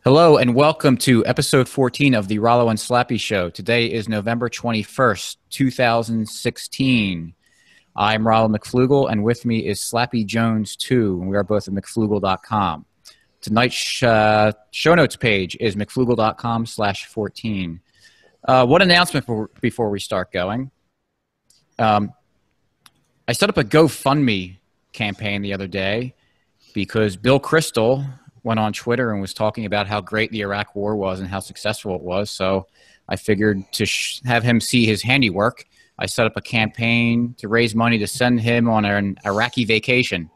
Hello and welcome to episode 14 of the Rollo and Slappy Show. Today is November 21st, 2016. I'm Rollo McFlugel, and with me is Slappy Jones, too, and we are both at McFlugel.com. Tonight's show notes page is McFlugel.com/14. One announcement before we start going. I set up a GoFundMe campaign the other day because Bill Kristol went on Twitter and was talking about how great the Iraq War was and how successful it was. So I figured to have him see his handiwork. I set up a campaign to raise money to send him on an Iraqi vacation.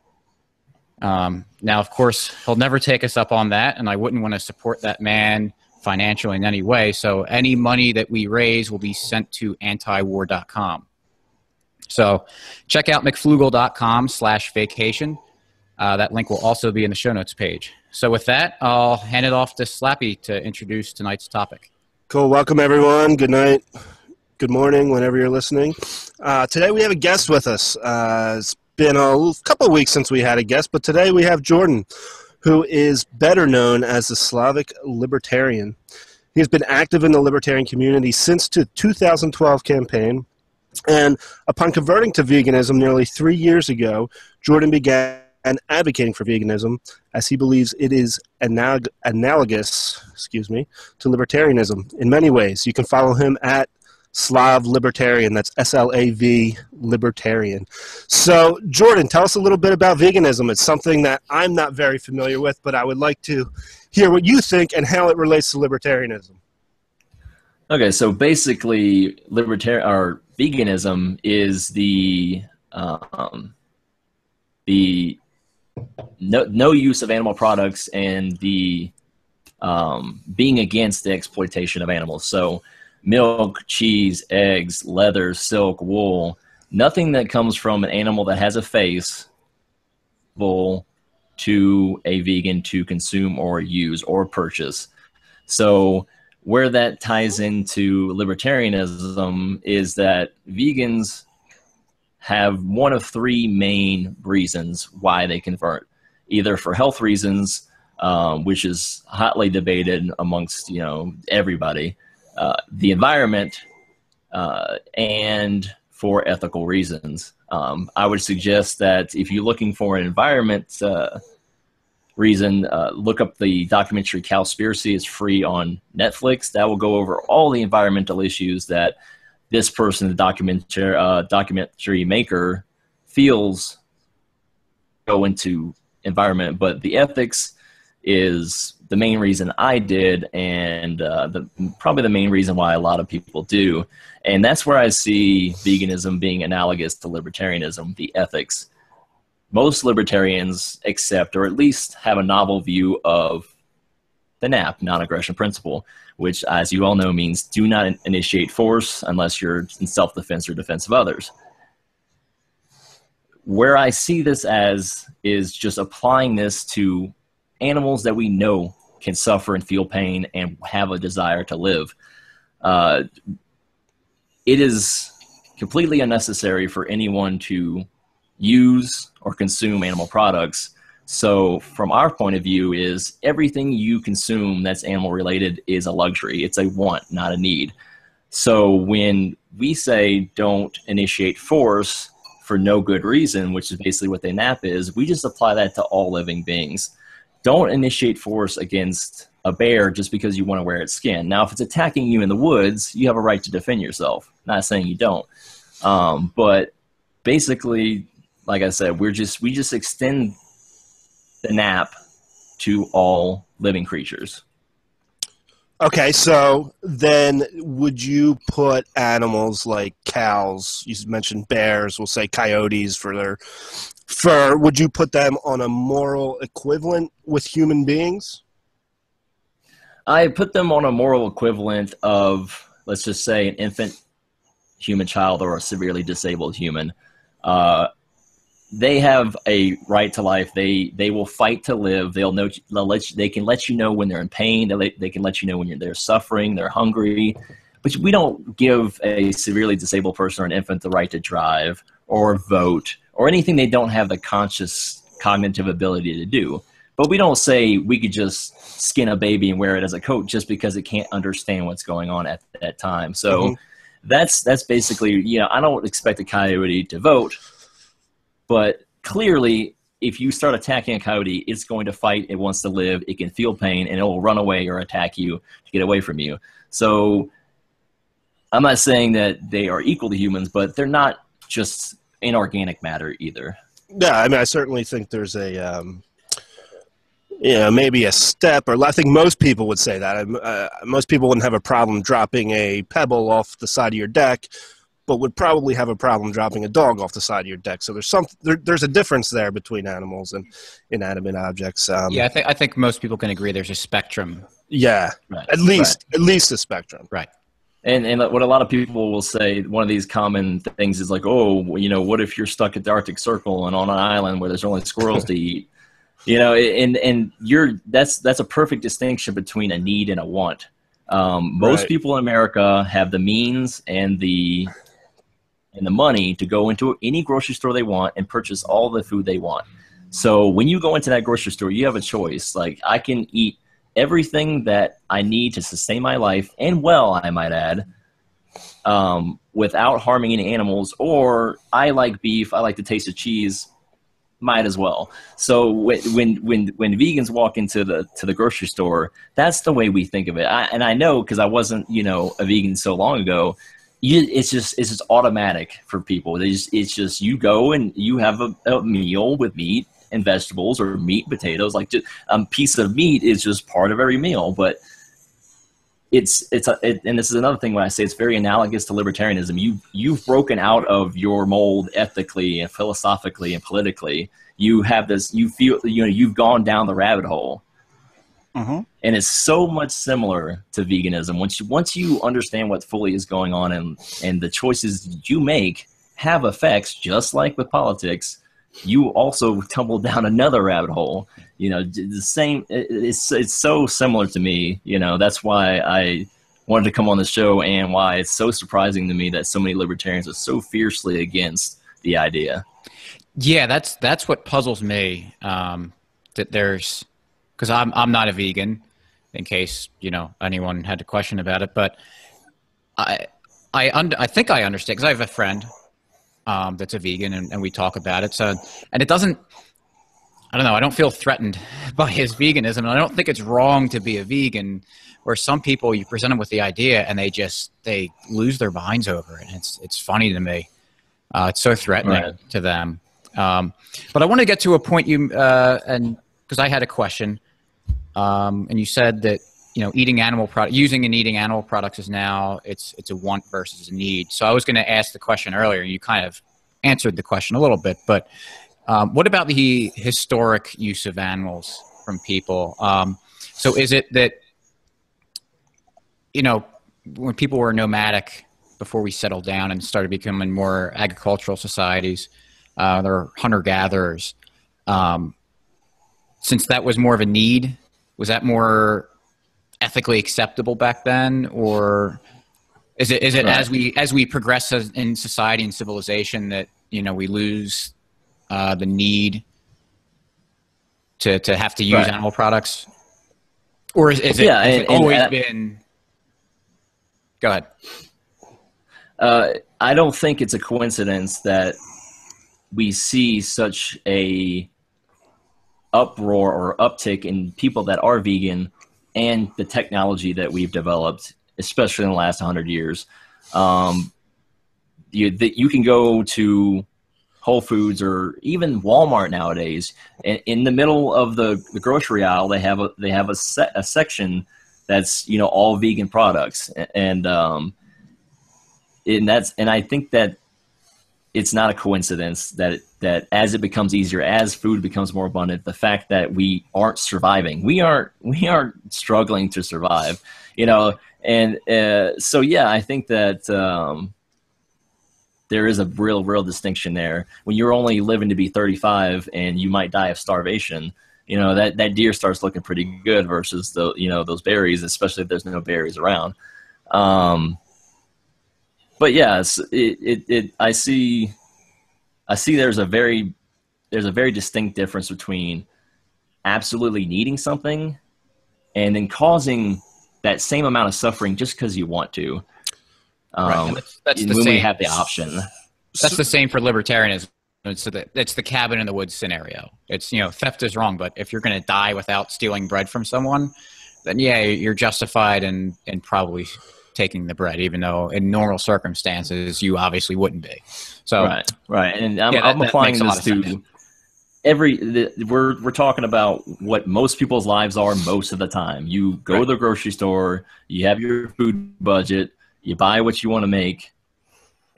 Now, of course, he'll never take us up on that, and I wouldn't want to support that man financially in any way. So any money that we raise will be sent to antiwar.com. So check out McFlugel.com/vacation. That link will also be in the show notes page. So with that, I'll hand it off to Slappy to introduce tonight's topic. Cool. Welcome, everyone. Good night. Good morning, whenever you're listening. Today we have a guest with us. It's been a couple of weeks since we had a guest, but today we have Jordan, who is better known as the Slavic Libertarian. He has been active in the libertarian community since the 2012 campaign, and upon converting to veganism nearly 3 years ago, Jordan began advocating for veganism as he believes it is analogous to libertarianism in many ways. You can follow him at Slav Libertarian. That's SLAV Libertarian. So, Jordan, tell us a little bit about veganism. It's something that I'm not very familiar with, but I would like to hear what you think and how it relates to libertarianism. Okay, so basically, veganism is the no use of animal products and the being against the exploitation of animals. So milk, cheese, eggs, leather, silk, wool, nothing that comes from an animal that has a face to a vegan to consume or use or purchase. So where that ties into libertarianism is that vegans have one of three main reasons why they convert. Either for health reasons, which is hotly debated amongst everybody, the environment, and for ethical reasons. I would suggest that if you're looking for an environment reason, look up the documentary Cowspiracy. It's free on Netflix. That will go over all the environmental issues that this person, the documentary maker, feels go into environment. But the ethics is the main reason I did, and probably the main reason why a lot of people do. And that's where I see veganism being analogous to libertarianism, the ethics. Most libertarians accept, or at least have a novel view of the NAP, non-aggression principle, which, as you all know, means do not initiate force unless you're in self-defense or defense of others. Where I see this as is just applying this to animals that we know can suffer and feel pain and have a desire to live. It is completely unnecessary for anyone to use or consume animal products. So from our point of view is everything you consume that's animal related is a luxury. It's a want, not a need. So when we say don't initiate force for no good reason, which is basically what the NAP is, we just apply that to all living beings. Don't initiate force against a bear just because you want to wear its skin. Now, if it's attacking you in the woods, you have a right to defend yourself. Not saying you don't. But basically, like I said, we just extend the NAP to all living creatures. Okay, so then would you put animals like cows, you mentioned bears, we'll say coyotes for their fur, would you put them on a moral equivalent with human beings? I put them on a moral equivalent of, let's just say, an infant human child or a severely disabled human. They have a right to life. They will fight to live. They can let you know when they're in pain. They can let you know when they're suffering, they're hungry. But we don't give a severely disabled person or an infant the right to drive or vote or anything they don't have the conscious cognitive ability to do. But we don't say we could just skin a baby and wear it as a coat just because it can't understand what's going on at that time. So that's basically, you know, I don't expect a coyote to vote, but clearly if you start attacking a coyote, it's going to fight, it wants to live, it can feel pain, and it will run away or attack you to get away from you. So I'm not saying that they are equal to humans, but they're not just inorganic matter either. Yeah, I mean, I certainly think there's a maybe a step, or I think most people would say that. Most people wouldn't have a problem dropping a pebble off the side of your deck, but would probably have a problem dropping a dog off the side of your deck. So there's a difference there between animals and inanimate objects. Yeah, I think most people can agree there's a spectrum. Yeah, right. At least a spectrum. Right. And what a lot of people will say, one of these common things is like, oh, you know, what if you're stuck at the Arctic Circle and on an island where there's only squirrels to eat? You know, and that's a perfect distinction between a need and a want. Most people in America have the means and the money to go into any grocery store they want and purchase all the food they want. So when you go into that grocery store, you have a choice. Like, I can eat everything that I need to sustain my life, and well, I might add, without harming any animals. Or I like beef, I like the taste of cheese, might as well. So when vegans walk into the grocery store, that's the way we think of it. And I know, because I wasn't, you know, a vegan so long ago. It's just automatic for people. It's just you go and you have a meal with meat and vegetables, or meat, potatoes. Like, just a piece of meat is just part of every meal. But and this is another thing when I say it's very analogous to libertarianism. You've broken out of your mold ethically and philosophically and politically. You have this. You feel, you know, you've gone down the rabbit hole. And it's so much similar to veganism. Once you understand what fully is going on, and the choices you make have effects, just like with politics, you also tumble down another rabbit hole. You know, the same. It's so similar to me. You know, that's why I wanted to come on the show, and why it's so surprising to me that so many libertarians are so fiercely against the idea. Yeah, that's what puzzles me. That there's, because I'm not a vegan, in case, you know, anyone had a question about it, but I think I understand, because I have a friend that's a vegan, and we talk about it. So, and it doesn't, I don't know, I don't feel threatened by his veganism, and I don't think it's wrong to be a vegan. Where some people, you present them with the idea and they lose their minds over it. And it's funny to me. It's so threatening to them. But I want to get to a point and because I had a question, and you said that, you know, using and eating animal products is now it's a want versus a need. So I was going to ask the question earlier. You kind of answered the question a little bit, but what about the historic use of animals from people? So is it that, you know, when people were nomadic before we settled down and started becoming more agricultural societies, they're hunter-gatherers. Since that was more of a need, was that more ethically acceptable back then, or is it as we progress in society and civilization that, you know, we lose the need to have to use animal products, or is it always been? Go ahead. I don't think it's a coincidence that we see such a uproar or uptick in people that are vegan, and the technology that we've developed, especially in the last 100 years. You can go to Whole Foods or even Walmart nowadays, and in the middle of the grocery aisle, they have a section that's, you know, all vegan products, and I think that it's not a coincidence that as it becomes easier, as food becomes more abundant, the fact that we aren't surviving, we aren't struggling to survive, you know, and so yeah, I think that there is a real distinction there. When you're only living to be 35 and you might die of starvation, you know, that deer starts looking pretty good versus those berries, especially if there's no berries around. But yes, I see there's a very distinct difference between absolutely needing something and then causing that same amount of suffering just because you want to. Right. That's the when same. we have the option. That's the same for libertarianism. It's the cabin in the woods scenario. It's, theft is wrong, but if you're going to die without stealing bread from someone, then yeah, you're justified in probably taking the bread, even though in normal circumstances you obviously wouldn't be. So right, and I'm applying this to we're talking about what most people's lives are most of the time. You go to the grocery store, you have your food budget, you buy what you want to make,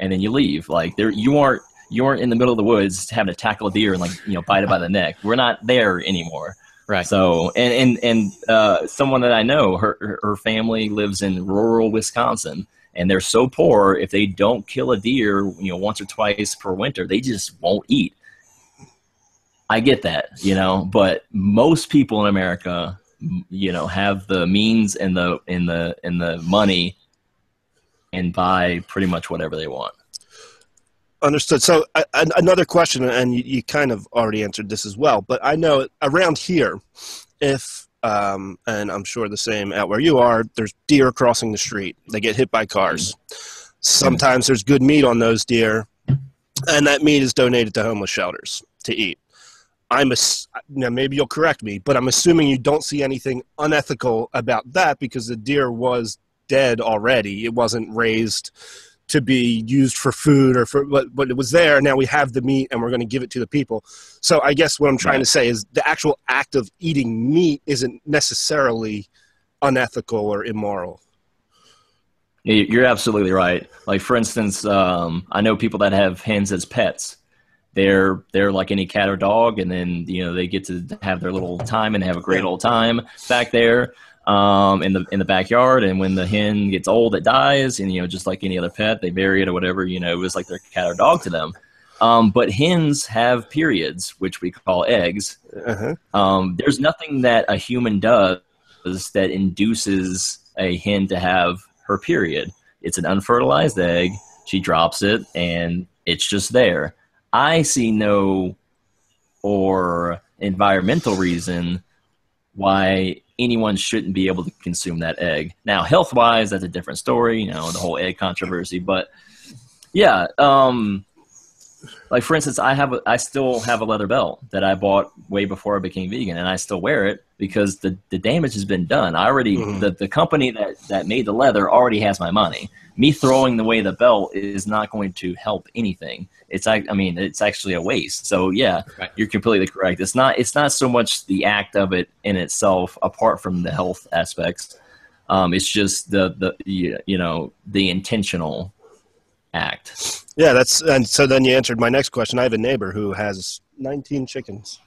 and then you leave. Like you aren't in the middle of the woods having to tackle a deer and bite it by the neck. We're not there anymore. Right. So and someone that I know, her family lives in rural Wisconsin, and they're so poor, if they don't kill a deer, once or twice per winter, they just won't eat. I get that, but most people in America, have the means and the money and buy pretty much whatever they want. Understood. So another question, and you kind of already answered this as well, but I know around here, if and I'm sure the same out where you are, there's deer crossing the street. They get hit by cars. Sometimes there's good meat on those deer, and that meat is donated to homeless shelters to eat. Now maybe you'll correct me, but I'm assuming you don't see anything unethical about that because the deer was dead already. It wasn't raised to be used for food but it was there. Now we have the meat and we're going to give it to the people. So I guess what I'm trying to say is the actual act of eating meat isn't necessarily unethical or immoral. You're absolutely right. Like, for instance, I know people that have hens as pets. They're like any cat or dog, and then they get to have their little time and have a great old time back there in the backyard. And when the hen gets old, it dies, and just like any other pet, they bury it or whatever. It was like their cat or dog to them. But hens have periods, which we call eggs. There's nothing that a human does that induces a hen to have her period. It's an unfertilized egg. She drops it, and it's just there. I see no environmental reason why anyone shouldn't be able to consume that egg. Now, health-wise, that's a different story, the whole egg controversy. But yeah, like for instance, I still have a leather belt that I bought way before I became vegan, and I still wear it because the damage has been done. I already the company that made the leather already has my money. Me throwing away the belt is not going to help anything. It's actually a waste. So yeah, You're completely correct. It's not so much the act of it in itself, apart from the health aspects. It's just the intentional act. Yeah, and so then you answered my next question. I have a neighbor who has 19 chickens,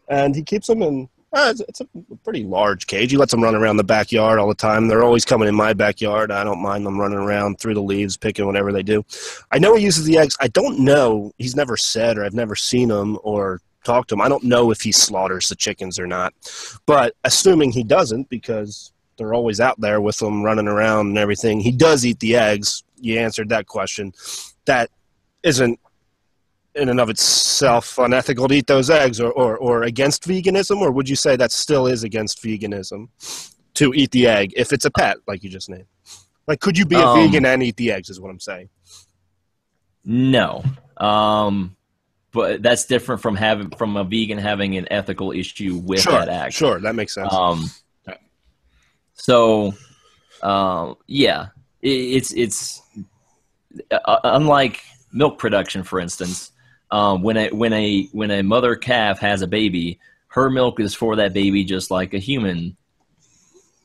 and he keeps them in. It's a pretty large cage. He lets them run around the backyard all the time. They're always coming in my backyard. I don't mind them running around through the leaves, picking whatever they do. I know he uses the eggs. I don't know. He's never said, or I've never seen him or talked to him. I don't know if he slaughters the chickens or not. But assuming he doesn't, because they're always out there with them running around and everything, he does eat the eggs. You answered that question. That isn't in and of itself unethical to eat those eggs or against veganism, or would you say that still is against veganism to eat the egg if it's a pet, like you just named? Like, could you be a vegan and eat the eggs is what I'm saying. No. But that's different from a vegan having an ethical issue with that act. Sure, that makes sense. Yeah, it's unlike milk production, for instance. When a mother calf has a baby, her milk is for that baby just like a human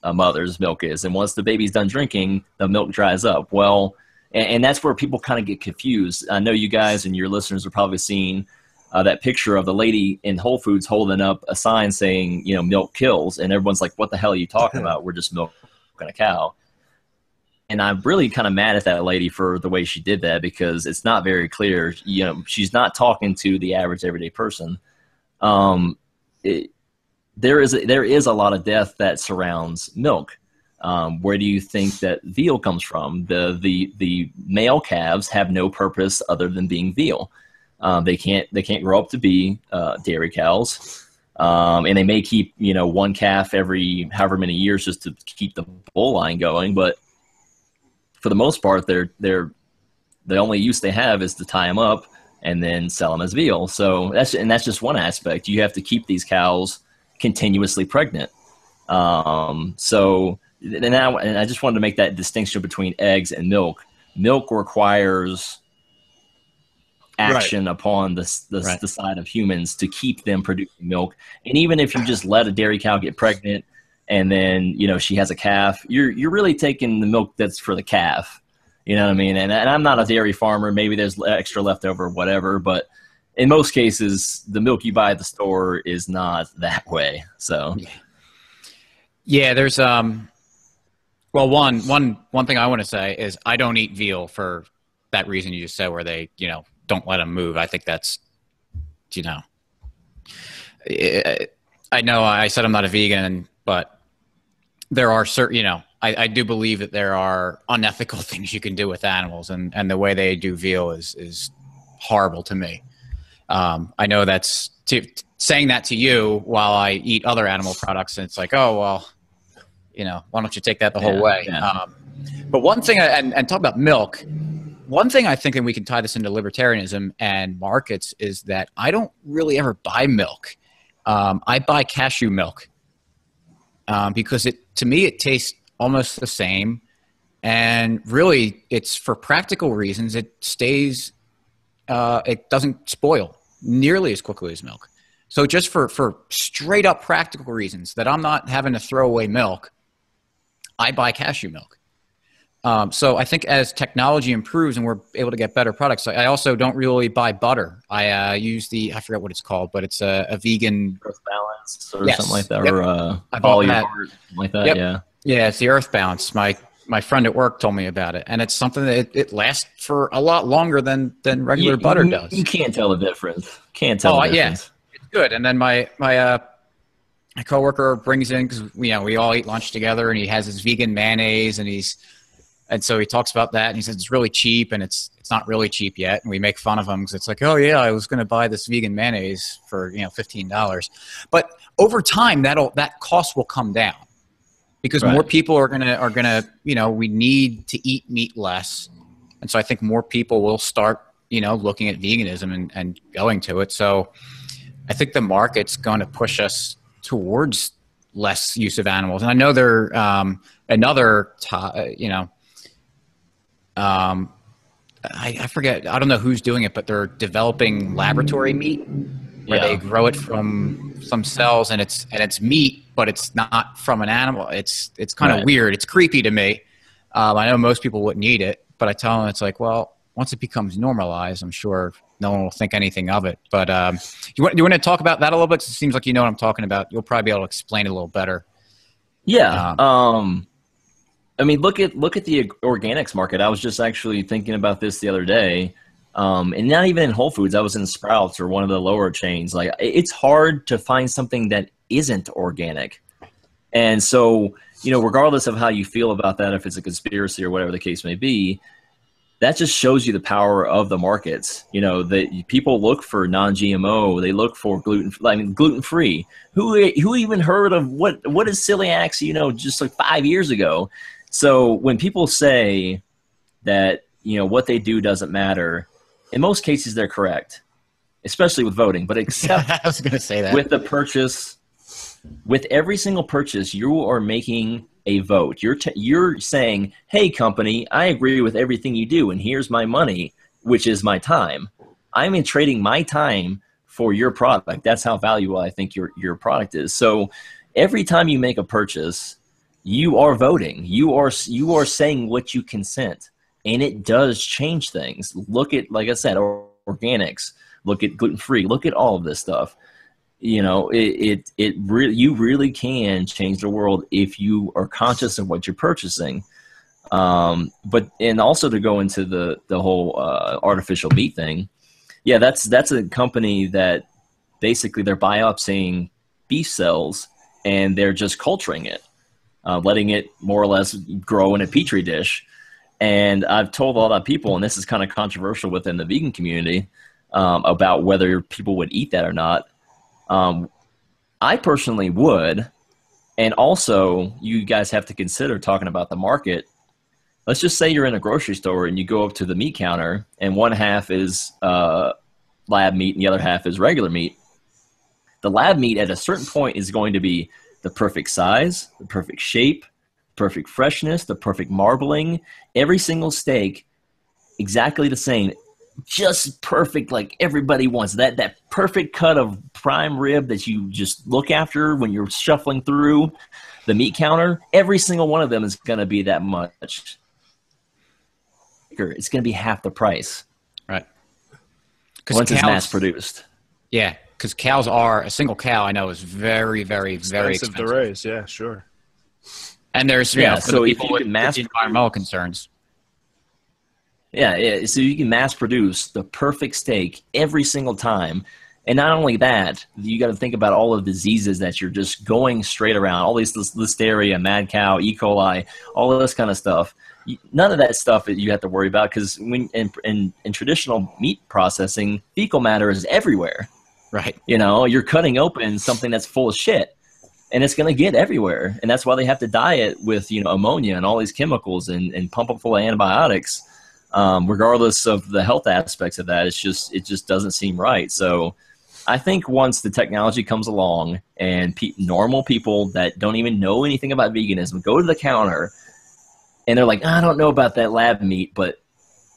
mother's milk is. And once the baby's done drinking, the milk dries up. Well, and that's where people kind of get confused. I know you guys and your listeners are probably seeing that picture of the lady in Whole Foods holding up a sign saying, milk kills. And everyone's like, what the hell are you talking about? We're just milking a cow. And I'm really kind of mad at that lady for the way she did that, because it's not very clear. She's not talking to the average everyday person. There is a lot of death that surrounds milk. Where do you think that veal comes from? The male calves have no purpose other than being veal. They can't grow up to be dairy cows. And they may keep, one calf every however many years just to keep the bull line going. But for the most part, the only use they have is to tie them up and then sell them as veal. So that's just one aspect. You have to keep these cows continuously pregnant. And I just wanted to make that distinction between eggs and milk. Milk requires action upon the side of humans to keep them producing milk. And even if you just let a dairy cow get pregnant and then, she has a calf, you're really taking the milk that's for the calf. You know what I mean? And I'm not a dairy farmer. Maybe there's extra leftover, whatever. But in most cases, the milk you buy at the store is not that way. So, yeah, there's well, one thing I want to say is I don't eat veal for that reason you just said, where they don't let them move. I think that's I know I said I'm not a vegan, but there are certain I do believe that there are unethical things you can do with animals, and the way they do veal is horrible to me. I know that's saying that to you while I eat other animal products, and it's like, oh, well, why don't you take that the whole way? Yeah. But one thing, and talk about milk, one thing I think, and we can tie this into libertarianism and markets, is that I don't really ever buy milk. I buy cashew milk because to me, it tastes almost the same. And really, it's for practical reasons. It stays, it doesn't spoil nearly as quickly as milk. So just for straight up practical reasons that I'm not having to throw away milk, I buy cashew milk. So I think as technology improves and we're able to get better products, I also don't really buy butter. I use I forget what it's called, but it's a vegan Earth Balance or something like that, yep. or something like that. Yep. Yeah, it's the Earth Balance. My friend at work told me about it, and it's something that it lasts for a lot longer than regular butter does. You can't tell the difference. Can't tell the difference. Yeah, it's good. And then my coworker brings in, because we all eat lunch together, and he has his vegan mayonnaise, and so he talks about that, and he says it's really cheap, and it's not really cheap yet, and we make fun of him because it's like, oh yeah, I was going to buy this vegan mayonnaise for $15, but over time that cost will come down because more people are gonna we need to eat meat less, and so I think more people will start looking at veganism and going to it. So I think the market's going to push us towards less use of animals, and I know there I forget. I don't know who's doing it, but they're developing laboratory meat where they grow it from some cells, and it's meat, but it's not from an animal. It's kind of weird. It's creepy to me. I know most people wouldn't eat it, but I tell them it's like, well, once it becomes normalized, I'm sure no one will think anything of it. But do you want to talk about that a little bit? 'Cause it seems like you know what I'm talking about. You'll probably be able to explain it a little better. Yeah. I mean, look at the organics market. I was just actually thinking about this the other day, and not even in Whole Foods. I was in Sprouts or one of the lower chains. Like, it's hard to find something that isn't organic. And so, regardless of how you feel about that, if it's a conspiracy or whatever the case may be, that just shows you the power of the markets. That people look for non-GMO, they look for gluten-free. Who even heard of what is celiac? Just like 5 years ago. So when people say that, what they do doesn't matter, in most cases they're correct, especially with voting. But except I was going to say that. With the purchase, with every single purchase, you are making a vote. You're saying, hey, company, I agree with everything you do, and here's my money, which is my time. I'm trading my time for your product. That's how valuable I think your product is. So every time you make a purchase, you are voting. You are saying what you consent, and it does change things. Look at, like I said, organics. Look at gluten-free. Look at all of this stuff. You really can change the world if you are conscious of what you're purchasing. And also to go into the whole artificial meat thing. Yeah, that's a company that basically they're biopsying beef cells and they're just culturing it. Letting it more or less grow in a petri dish. And I've told a lot of people, and this is kind of controversial within the vegan community, about whether people would eat that or not. I personally would. And also, you guys have to consider talking about the market. Let's just say you're in a grocery store and you go up to the meat counter and one half is lab meat and the other half is regular meat. The lab meat at a certain point is going to be the perfect size, the perfect shape, perfect freshness, the perfect marbling. Every single steak, exactly the same. Just perfect, like everybody wants. That perfect cut of prime rib that you just look after when you're shuffling through the meat counter. Every single one of them is going to be that much. It's going to be half the price. Right. Once it's mass produced. Yeah, because cows are, a single cow I know is very, very, very expensive to raise. Yeah, sure. And there's, you know, for the people with environmental concerns. Yeah, so you can mass produce the perfect steak every single time. And not only that, you got to think about all of the diseases that you're just going straight around, all these listeria, mad cow, E. coli, all of this kind of stuff. None of that stuff that you have to worry about, because when in traditional meat processing, fecal matter is everywhere. Right. You know, you're cutting open something that's full of shit, and it's going to get everywhere. And that's why they have to dye it with, you know, ammonia and all these chemicals and pump it full of antibiotics. Regardless of the health aspects of that, it just doesn't seem right. So I think once the technology comes along and normal people that don't even know anything about veganism go to the counter and they're like, I don't know about that lab meat, but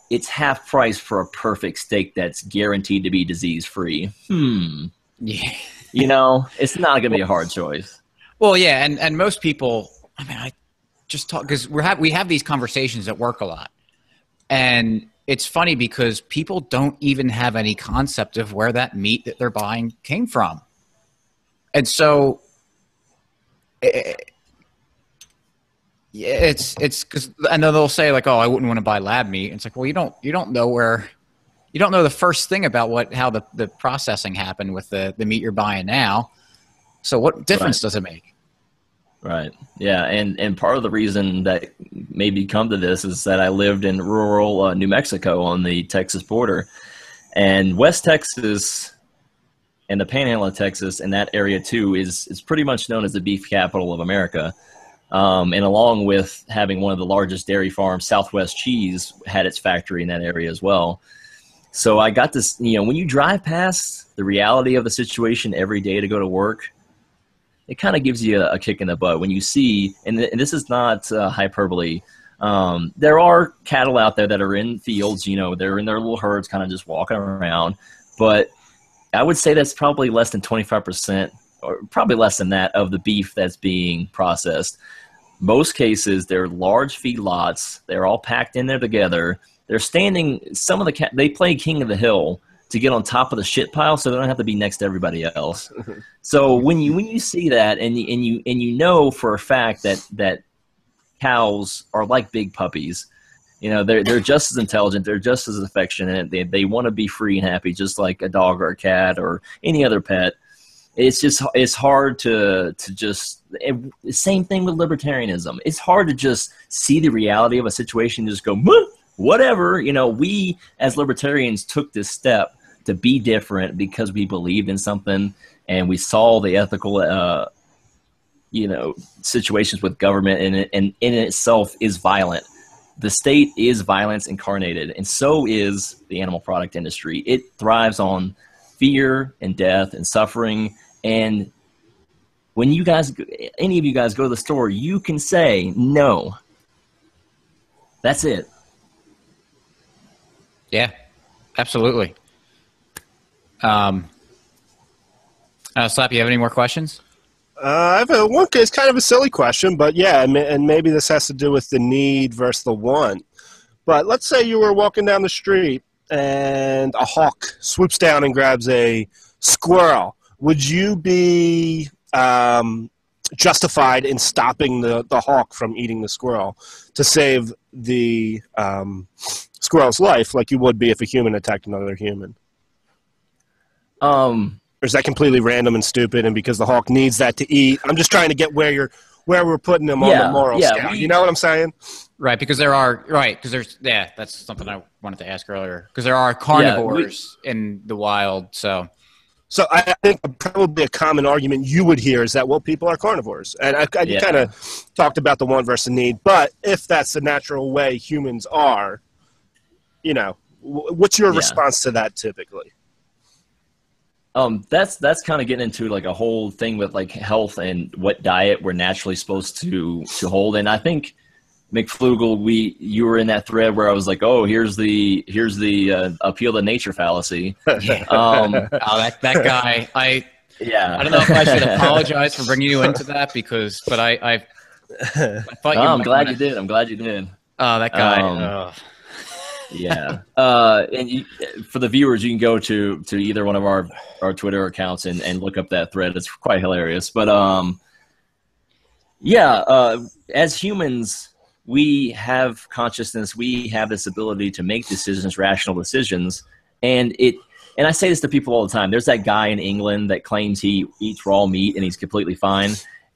it's half price for a perfect steak that's guaranteed to be disease free. Yeah. You know, it's not going to be a hard choice. Well, yeah, and most people, I mean, I just talk because we have these conversations at work a lot. And it's funny because people don't even have any concept of where that meat that they're buying came from. And so it's because, and then they'll say like, oh, I wouldn't want to buy lab meat. And it's like, well, you don't know the first thing about how the processing happened with the meat you're buying now. So what difference does it make? Right. Yeah. And part of the reason that maybe come to this is that I lived in rural New Mexico on the Texas border, and West Texas and the Panhandle of Texas and that area too is pretty much known as the beef capital of America. And along with having one of the largest dairy farms, Southwest Cheese had its factory in that area as well. So I got this, you know, when you drive past the reality of the situation every day to go to work, it kind of gives you a kick in the butt when you see, and this is not hyperbole, there are cattle out there that are in fields, you know, they're in their little herds kind of just walking around, but I would say that's probably less than 25%, or probably less than that, of the beef that's being processed. Most cases, they're large feedlots, they're all packed in there together, they're standing, some of the they play king of the hill to get on top of the shit pile, so they don't have to be next to everybody else. So when you see that, and you know for a fact that cows are like big puppies, you know, they're just as intelligent, they're just as affectionate, they want to be free and happy, just like a dog or a cat or any other pet. It's hard to just same thing with libertarianism. It's hard to just see the reality of a situation and just go whatever. You know, we as libertarians took this step to be different because we believed in something and we saw the ethical, you know, situations with government, and in itself is violent. The state is violence incarnated, and so is the animal product industry. It thrives on fear and death and suffering. And when any of you guys go to the store, you can say no. That's it. Yeah, absolutely. Slap, you have any more questions? I have one. It's kind of a silly question, but yeah, and maybe this has to do with the need versus the want. But let's say you were walking down the street and a hawk swoops down and grabs a squirrel. Would you be justified in stopping the hawk from eating the squirrel to save the squirrel's life, like you would be if a human attacked another human? Or is that completely random and stupid, and because the hawk needs that to eat? I'm just trying to get where we're putting them on the moral scale. You know what I'm saying? Right, because that's something I wanted to ask earlier. Because there are carnivores in the wild, so So I think probably a common argument you would hear is that, well, people are carnivores. And I kind of talked about the want versus need. But if that's the natural way humans are, you know, what's your response to that typically? That's kind of getting into like a whole thing with like health and what diet we're naturally supposed to hold. And I think McFlugel, you were in that thread where I was like, oh, here's the appeal to nature fallacy. That guy, I don't know if I should apologize for bringing you into that but I thought I'm glad you did. I'm glad you did. Oh, that guy. Yeah. And for the viewers, you can go to either one of our Twitter accounts and look up that thread. It's quite hilarious. But as humans, we have consciousness. We have this ability to make decisions, rational decisions. And I say this to people all the time. There's that guy in England that claims he eats raw meat and he's completely fine.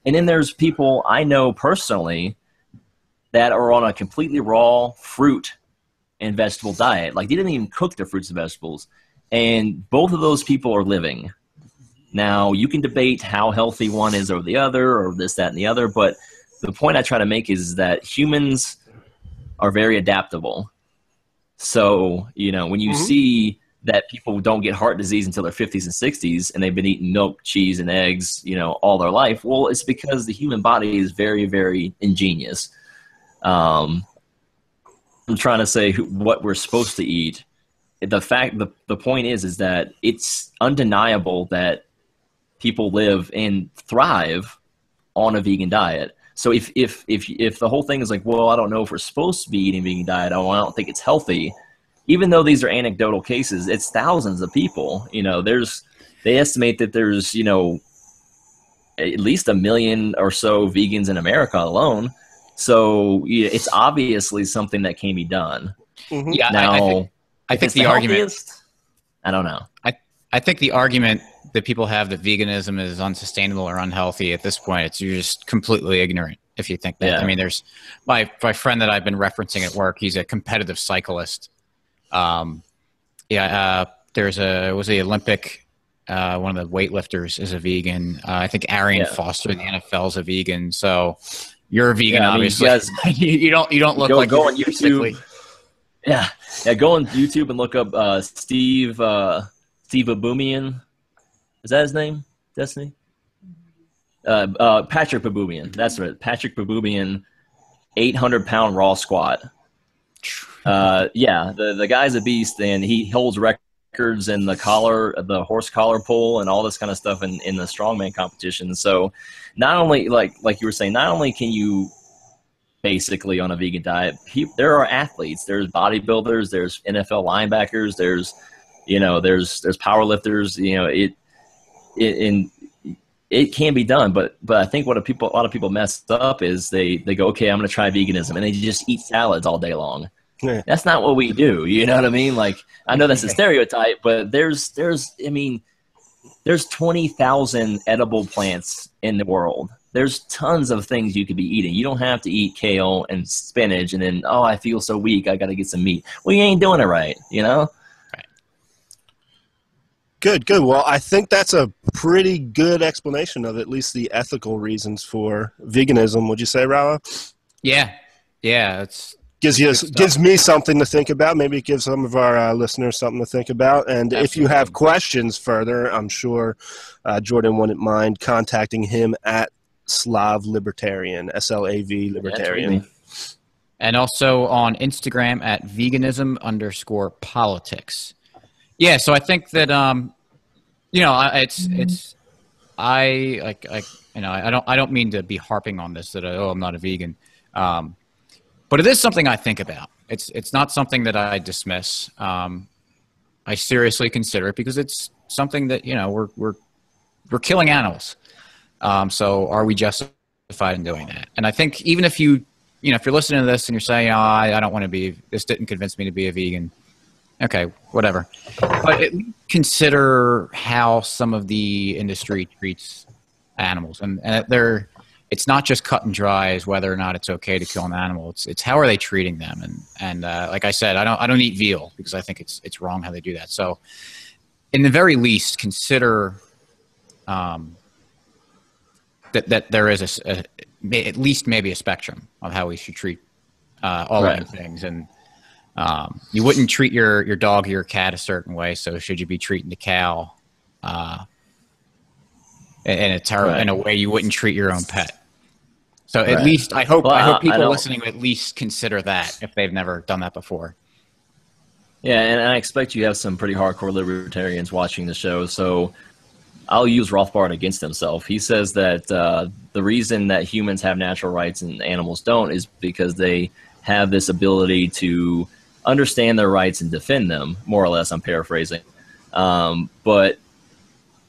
And then there's people I know personally that are on a completely raw fruit and vegetable diet. Like, they didn't even cook their fruits and vegetables. And both of those people are living. Now, you can debate how healthy one is over the other or this, that, and the other, but the point I try to make is that humans are very adaptable. So, you know, when you see that people don't get heart disease until their 50s and 60s and they've been eating milk, cheese, and eggs, you know, all their life, well, it's because the human body is very, very ingenious. I'm trying to say what we're supposed to eat. The point is that it's undeniable that people live and thrive on a vegan diet. So if the whole thing is like, well, I don't know if we're supposed to be eating vegan diet, I don't think it's healthy, even though these are anecdotal cases, it's thousands of people. You know, they estimate that there's, you know, at least 1 million or so vegans in America alone. So it's obviously something that can be done. Mm-hmm. Yeah, now, I think the argument. I don't know. I think the argument that people have that veganism is unsustainable or unhealthy at this point, you're just completely ignorant if you think that. Yeah. I mean, there's my friend that I've been referencing at work. He's a competitive cyclist. There's was the Olympic. One of the weightlifters is a vegan. I think Arian Foster in the NFL is a vegan. So you're a vegan, obviously. You don't look like go on YouTube. Yeah, go on YouTube and look up Steve Baboumian. Is that his name? Destiny? Patrick Baboumian. That's right. Patrick Baboumian, 800-pound raw squat. The guy's a beast, and he holds records in the horse collar pull, and all this kind of stuff in the strongman competition. So, not only like you were saying, not only can you basically on a vegan diet, there are athletes, there's bodybuilders, there's NFL linebackers, there's power lifters. You know, it can be done, but I think a lot of people mess up is they go, okay, I'm going to try veganism, and they just eat salads all day long. Yeah. That's not what we do. You know what I mean? Like, I know that's a stereotype, but there's 20,000 edible plants in the world. There's tons of things you could be eating. You don't have to eat kale and spinach and then, oh, I feel so weak, I got to get some meat. Well, you ain't doing it right, you know? Right. Good. Well, I think that's a pretty good explanation of at least the ethical reasons for veganism. Would you say, Rala? Yeah. It's gives me something to think about. Maybe it gives some of our listeners something to think about. And Absolutely. If you have questions further, I'm sure Jordan wouldn't mind contacting him at Slav Libertarian, SLAV Libertarian. Yeah, and also on Instagram at veganism_politics. Yeah, so I think that I don't mean to be harping on this that I'm not a vegan. But it is something I think about. It's not something that I dismiss. I seriously consider it because it's something that, we're killing animals. So are we justified in doing that? And I think even if if you're listening to this and you're saying, I don't want to be, this didn't convince me to be a vegan. Okay, whatever. But consider how some of the industry treats animals. And it's not just cut and dry as whether or not it's okay to kill an animal. It's how are they treating them? And like I said, I don't eat veal because I think it's wrong how they do that. So in the very least, consider that there is at least maybe a spectrum of how we should treat all living things. And you wouldn't treat your dog or your cat a certain way, so should you be treating the cow in a way you wouldn't treat your own pet? So at least I hope people listening at least consider that if they've never done that before. Yeah, and I expect you have some pretty hardcore libertarians watching the show, so I'll use Rothbard against himself. He says that the reason that humans have natural rights and animals don't is because they have this ability to understand their rights and defend them, more or less. I'm paraphrasing. But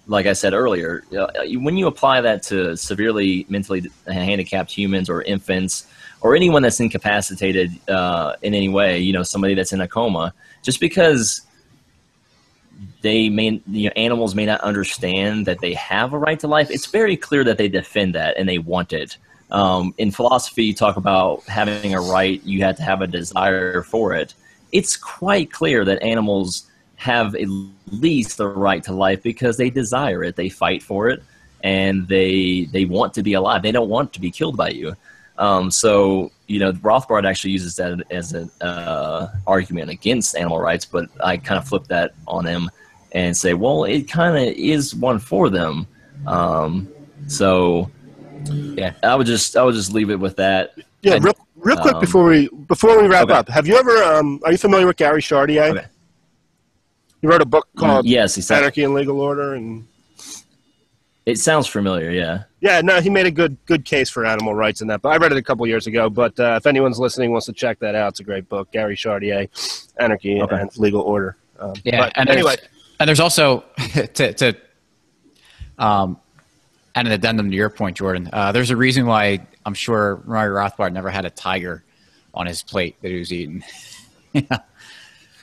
like I said earlier, when you apply that to severely mentally handicapped humans or infants or anyone that's incapacitated in any way, somebody that's in a coma, just because animals may not understand that they have a right to life, it's very clear that they defend that and they want it. In philosophy, you talk about having a right, you have to have a desire for it. It's quite clear that animals have at least the right to life because they desire it, they fight for it, and they want to be alive. They don't want to be killed by you. So Rothbard actually uses that as an argument against animal rights, but I kind of flip that on him and say, well, it kind of is one for them. So yeah, I would just leave it with that. Yeah, real quick before we wrap up, have you ever are you familiar with Gary Chartier? Okay. He wrote a book called Anarchy and Legal Order, and it sounds familiar. Yeah. Yeah, no, he made a good case for animal rights in that. But I read it a couple years ago. But if anyone's listening wants to check that out, it's a great book. Gary Chartier, Anarchy and Legal Order. There's also and an addendum to your point, Jordan. There's a reason why I'm sure Murray Rothbard never had a tiger on his plate that he was eating.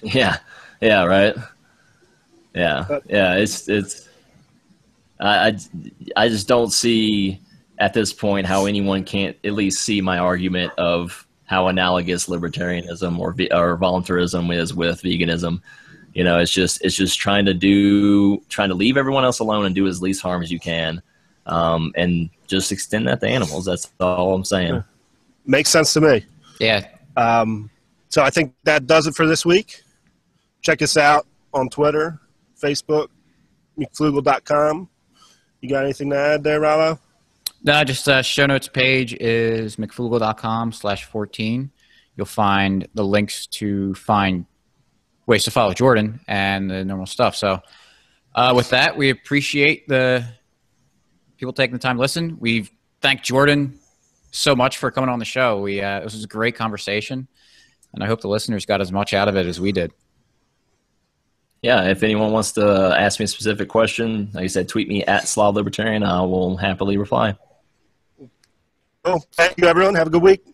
Yeah, right. Yeah. It's. I just don't see at this point how anyone can't at least see my argument of how analogous libertarianism or voluntarism is with veganism. It's just trying to leave everyone else alone and do as least harm as you can, and just extend that to animals. That's all I'm saying. Makes sense to me. Yeah. So I think that does it for this week. Check us out on Twitter, Facebook, McFlugel.com. You got anything to add there, Rollo? No, just show notes page is McFlugel.com/14. You'll find the links to find ways to follow Jordan and the normal stuff. So with that, we appreciate the people taking the time to listen. We thank Jordan so much for coming on the show. This was a great conversation, and I hope the listeners got as much out of it as we did. Yeah, if anyone wants to ask me a specific question, like I said, tweet me at Slav Libertarian. I will happily reply. Well, thank you, everyone. Have a good week.